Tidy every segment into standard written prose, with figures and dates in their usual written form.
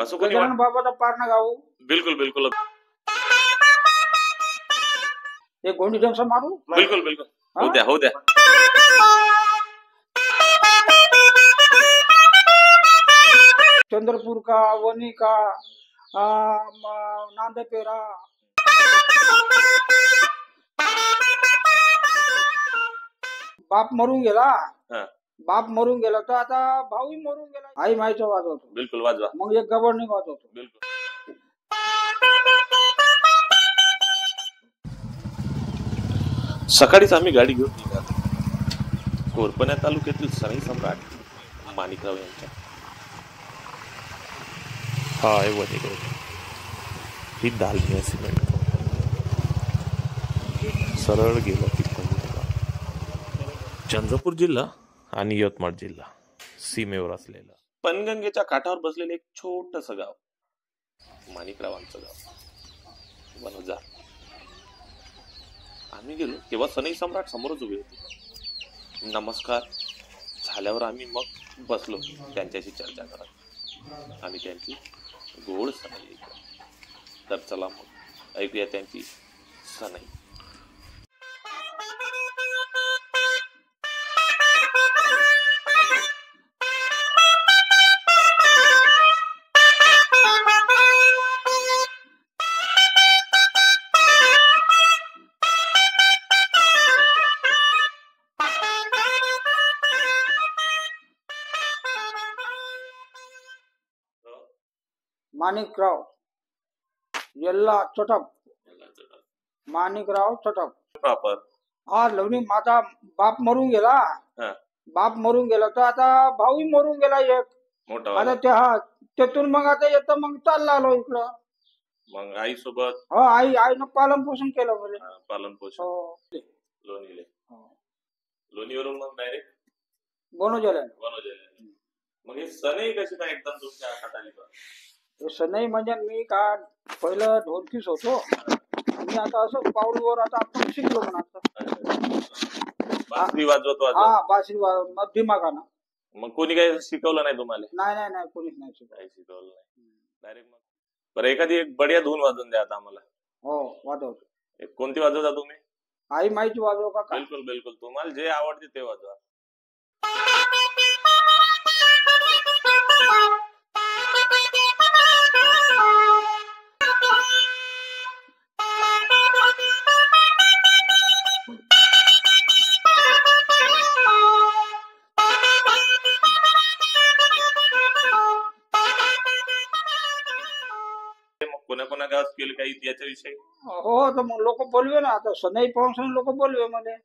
असं कोणी गजानन बाबाचा पारणा गाऊ. बिलकुल बिलकुल एक गोंडी जंक्शन मारू. बिलकुल बिलकुल हो द्या हो द्या. चंद्रपूर का, वनी का, नांदपेरा. बाप मरून गेला. हा बाप मरून गेला तर आता भाऊही मरून गेला. आई माईचं वाजवतो. बिलकुल वाजवा. मग एक गबडणी वाजवतो. बिलकुल. सकाळीच आम्ही गाडी घेऊन निघालो. कोरपण्या तालुक्यातील सनई सम्राट माणिकराव यांच्या हा आहे वनीगड. ही दालमिया सिमेंट सरळ गेलं की चंद्रपूर जिल्हा आणि यवतमाळ जिल्हा सीमेवर असलेलं पनगंगेच्या काठावर बसलेलं एक छोटस गाव माणिकरावांचं गाव वनोजा. आम्ही गेलो तेव्हा सनई सम्राट समोरच उभे होते. नमस्कार झाल्यावर आम्ही मग बसलो त्यांच्याशी चर्चा करत आणि त्यांची गोड सनई ऐकली. तर चला मग ऐकूया त्यांची सनई. माणिकराव यल्ला चटप. माणिकराव चटप. प्रॉपर हा लवणी माझा बाप मरून गेला. बाप मरून गेला तर आता भाऊही मरून गेला एक मोठा. आता ते हा त्यातून मग आता येतं मग चालला आलो इकडं. मग आई सोबत हो आईनं पालन पोषण केलं म्हणजे. पालन पोषण. लोणीले लोणीवरून मग डायरेक्ट बनवजेला. मग हे सनई कशी काय एकदम तुमच्या हातात आली? सनई म्हणजे मी का पहिलं ढोलकीच होतो. मी आता असं पाऊलवर आता आपण शिकलो पण आता. बासरी वाजवतो. हा बासरी दिमागानं. मग कोणी काही शिकवलं नाही तुम्हाला? नाही कोणीच नाही शिकवलं नाही डायरेक्ट. मग बरं एखादी एक बढिया धून वाजवून द्या आता आम्हाला. हो वाजवतो. कोणती वाजवता तुम्ही? आई माईची वाजव का? बिलकुल बिलकुल तुम्हाला जे आवडते ते वाजवा. कोणा गावात केलं काही याच्याविषयी? हो तर मग लोक बोलवे ना आता सनई पाहून लोक बोलवे मध्ये.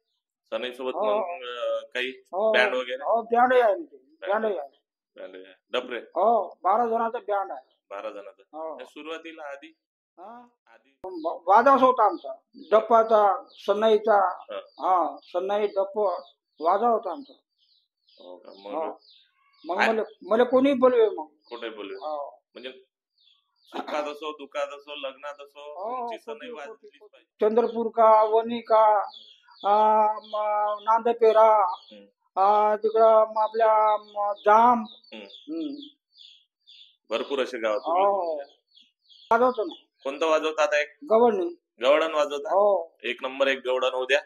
सनई सोबत मग काही बँड वगैरे? हो बँड आहे. डपरे? हो 12 जणांचा बँड आहे. 12 जणांचा. सुरुवातीला आधी वाजवच होता आमचा डप्पाचा सनईचा. सनई डप्प वाजा होता आमचा. मग मला कोणी बोलवे मग कुठे बोलवे म्हणजे सुखात असो दुखात असो लग्नात असो सनई वाजलीच पाहिजे. चंद्रपूर का, वनी का, नांदपेरा, तिकडं आपल्या जाम भरपूर असे गाव वाजवतो ना. कोणतं वाजवता आता? एक गवडण वाजवता. एक नंबर एक गवडण होऊ द्या.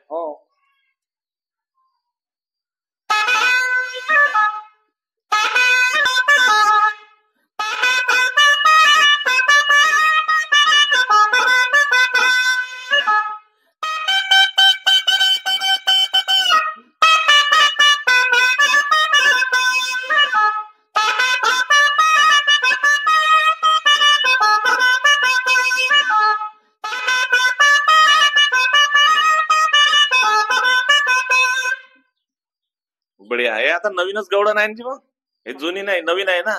बढिया आहे. आता नवीनच गवडण आहे मग हे जुनी नाही नवीन आहे ना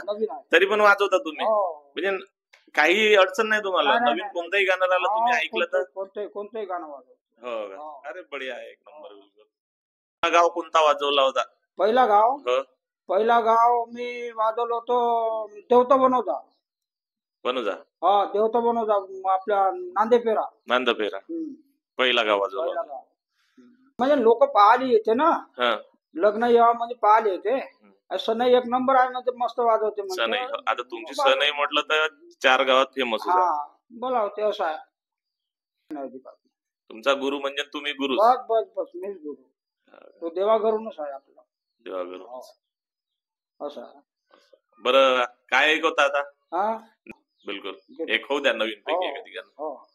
तरी पण वाजवता तुम्ही म्हणजे काही अडचण नाही तुम्हाला? नवीन कोणतंही गाणं राहिलं तुम्ही ऐकलं तर कोणतंही गाणं वाजवतो. हो का? अरे बढिया आहे. एक नंबर. गाव कोणता वाजवला होता? पहिला गाव मी वाजवलो होतो देवता बनवता. देवता बनवता आपल्या नांदपेरा पहिला गाव वाजवला. म्हणजे लोक पाहायला येते ना लग्न यावा म्हणजे पाहायला येते सनई एक नंबर आहे ना, ते मस्त वाजवते म्हणते. सनई आता तुमची सनई म्हटलं तर 4 गावात फेमस हा आहे. बोलावते असं आहे. तुमचा गुरु म्हणजे तुम्ही गुरु बस बस बस मीच गुरु. तो देवाघरूनच आहे आपला. देवा गुरु. असं आहे. बरं काय ऐकवत आता? हा बिलकुल एक होऊ द्या नवीन पैकी हो, एखादी गाणं. हो.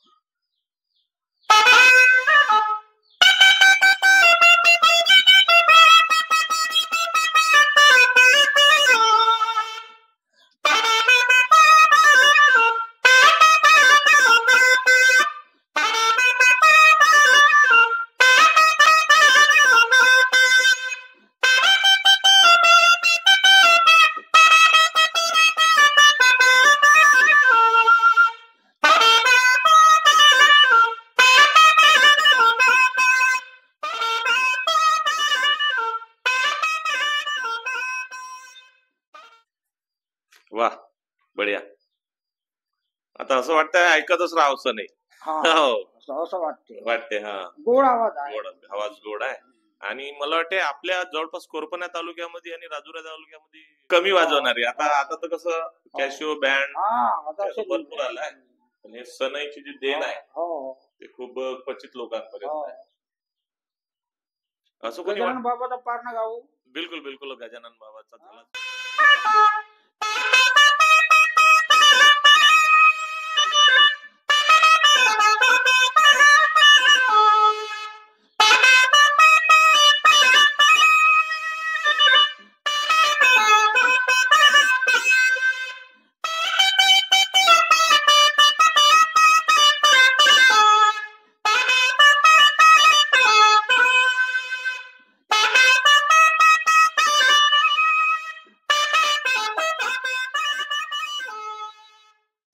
वा बढिया. आता असं वाटतंय ऐकतच राहावं सनई. हा हो असं वाटते. वाटते. हा गोड आवाज आहे. गोड आवाज गोड आहे. आणि मला वाटते आपल्या जवळपास कोरपण्या तालुक्यामध्ये आणि राजुरा तालुक्यामध्ये कमी वाजवणारी. आता तर कसं कॅशिओ बँड हा आता भरपूर आलाय. आणि सनईची जी देण आहे हो ते खूप क्वचित लोकांपर्यंत हो. आहे. असं कोणी गजानन बाबाचा पारणा गाऊ. बिलकुल बिलकुल गजानन बाबाचा झाला.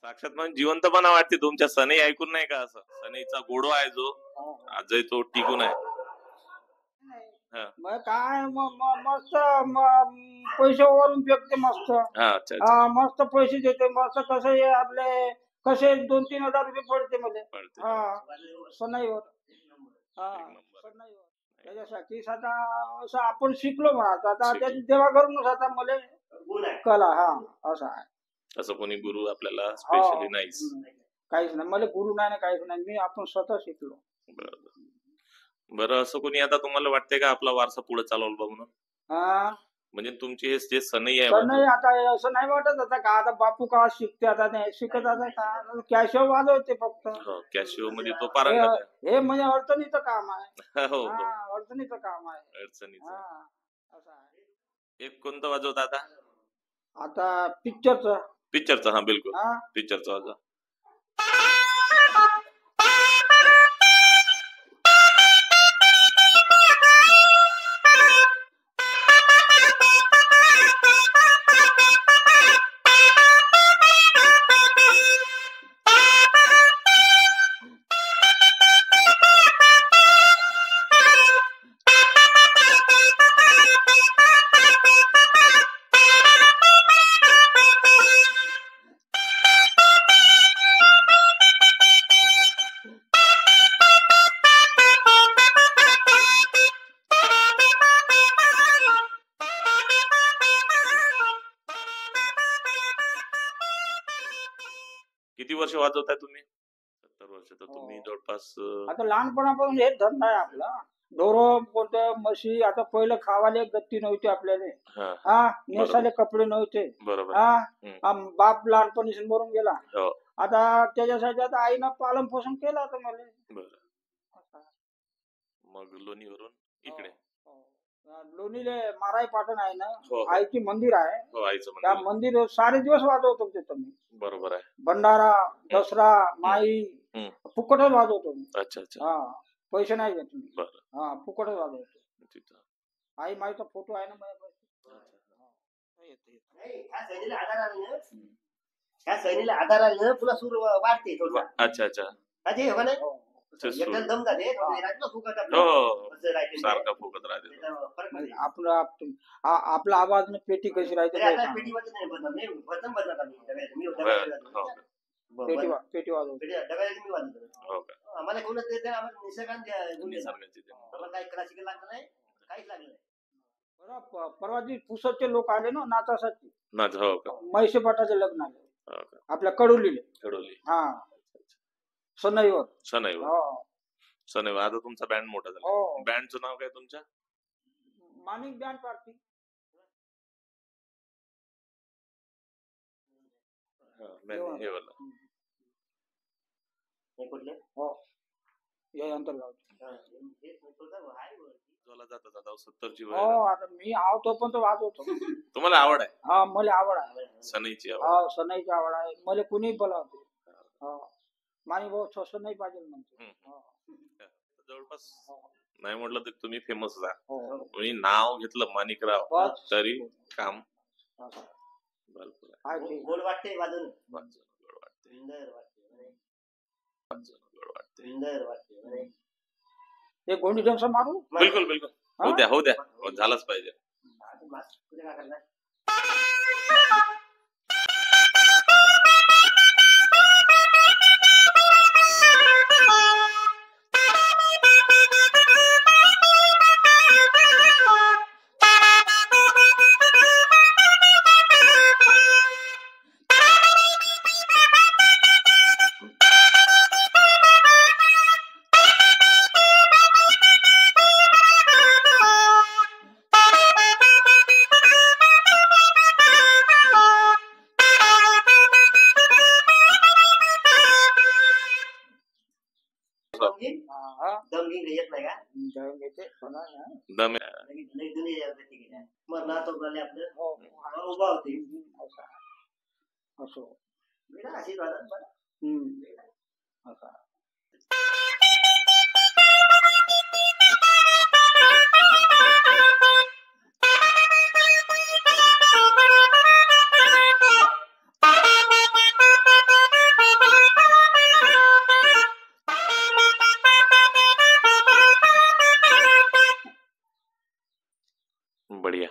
साक्षात म्हणजे जिवंतपणा वाटते तुमच्या सनई ऐकून नाही का? असं सनईचा गोडवा आहे जो आजही तो टिकून आहे. हा. मग काय मस्त पैसे वरून फेकते मस्त. हा अच्छा अच्छा. हा मस्त पैसे देते मस्त. कसं आपले कसे 2-3 हजार रुपये पडते मला. पडते. हा सनईवर. हा एक नंबर. सनईवर. त्याच्यासाठी आता असं आपण शिकलो म्हणा. आता शिकलो. त्या देवाघरूनच आता मला कला. हा असं आहे. असं कोणी गुरु आपल्याला स्पेशली नाहीच. काहीच नाही मला गुरु नाही काहीच नाही. मी आपण स्वतः शिकलो. बरं असं कोणी आता तुम्हाला वाटतंय का आपला वारसा पुढे चालवला बा म्हणून? हा म्हणजे तुमची हे जे सनई आहे सनई आता असं नाही वाटत आता का आता बापू का शिकते आता नाही शिकत आता का कॅशिओ वाजवते फक्त. कॅशिओ मध्ये तो पारंगत आहे. हे म्हणजे अडचणीचं काम आहे. हो हा अडचणीचं काम आहे. अडचणीचं. हा असं आहे. एक कोणतं वाजवत आता? आता पिक्चरचं. पिक्चरचं. हा बिलकुल हा पिक्चरचं वाजव. किती वर्ष वाजवताय तुम्ही? 70 वर्ष. तर तुम्ही जवळपास आता लहानपणापासून हेच धंदा आहे आपला. ढोरं कोणतं म्हशी. आता पहिलं खावाले गत्ती नव्हती आपल्याला. हा नेसाले कपडे नव्हते. बरोबर. हा बाप लहानपणीच मरून गेला. हो. आता त्याच्यासाठी आता आईनं पालन पोषण केलं आता मला. बरं. मग लोणीवरून इकडे लोणीले माराई पाटण आहे ना. हो. आईची मंदिर आहे. हो आईचं त्या मंदिर. मंदिर सारे दिवस वाजवतो तिथं मी. बरोबर आहे. भंडारा दसरा माई फुकटच वाजवतो मी. अच्छा अच्छा. हा पैसे नाही घेत मी. बरं. हा फुकटच वाजवतो. तिथं आई माईचा फोटो आहे ना माझ्यापाशी. ह्या सैनीला आधारानं तुला सूर वाढते थोडं. अच्छा अच्छा. ते हो ना सूर. एकदम दम जाते फुकट हो सारखा फुकत राहते. फरक नाही. आपला आवाज न पेटी कशी राहते ते आता सांग. पेटी वाजत नाही बदल मी वजन बदलत आम्ही मी हो. पेटी वाजवतो. डब्याला मी वाजवतो. हो का? आम्हाला कोणच देत नाही. आम्हाला निसर्गाने निसर्गाची देण. आम्हाला काही क्लासिकल लागलं नाही काहीच लागलं नाही. परवा दिवशी पुसदचे लोक आले ना नाचासाठी. नाच हो का? म्हैसे पाटाचे लग्न आले हो का? आपल्या कडोलीले. कडोली हा सनईवर. सनईवर. हो सनईवर. आता तुमचा बँड मोठा झाला. हो बँडचं नाव काय तुमच्या? माणिक बँड पार्टी. हे वाला. हे कुठले? हो हे अंतर्गाव. जोला जाता जाता 70ची हो आता मी आवतो पण तो वाजवतो. तुम्हाला आवड आहे हा मला आवड आहे. सनईची आवड? हा सनईची आवड आहे. मला कुणी बोलावते. हो माणिक भाऊ सनई पाहिजे म्हणते. हो. जवळपास हो. नाही म्हटलं तर तुम्ही फेमस जा. हो. मी नाव घेतलं माणिकराव बस. तरी काम असं. भरपूर आहे. आहे ते. गोड वाटते वाजून. वाजवणं गोड वाटते. सुंदर वाटते. वाजवणं गोड वाटते. सुंदर वाटते. ते गोंडी जंक्शन मारू. बिलकुल बिलकुल. होऊ द्या होऊ द्या. झालंच पाहिजे. तुझे काय करणार? दमगिंग येत नाही का? दम मग नातो झाले आपलं हो. उभा होते. असो. आशीर्वाद असं. बढिया.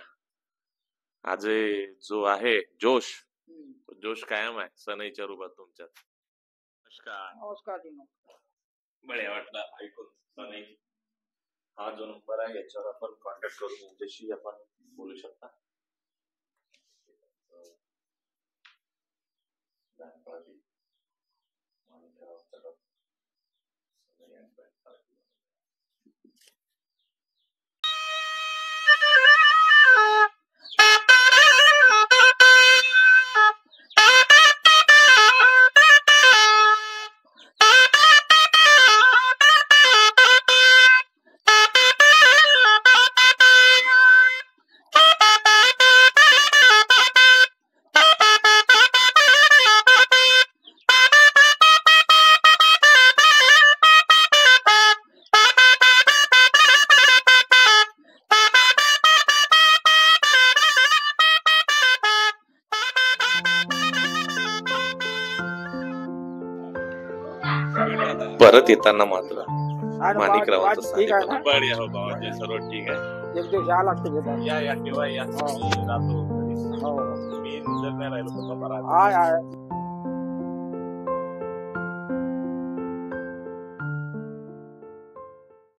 आज जो आहे जोश जोश कायम आहे सनईच्या रूपात तुमच्यात. नमस्कार. नमस्कार. बढिया वाटलं ऐकून. सनई हा जो नंबर आहे याच्यावर आपण कॉन्टॅक्ट करून यांच्याशी आपण बोलू शकता. परत येताना मात्र माणिकरावांचं ठीक आहे ना. बढिया हो बाबा सर्व ठीक आहे. एक दिवस या लागते. या या केव्हा या. हो. राहतो. हो मी जर नाही राहिलो तर बाबा राहतो. आहे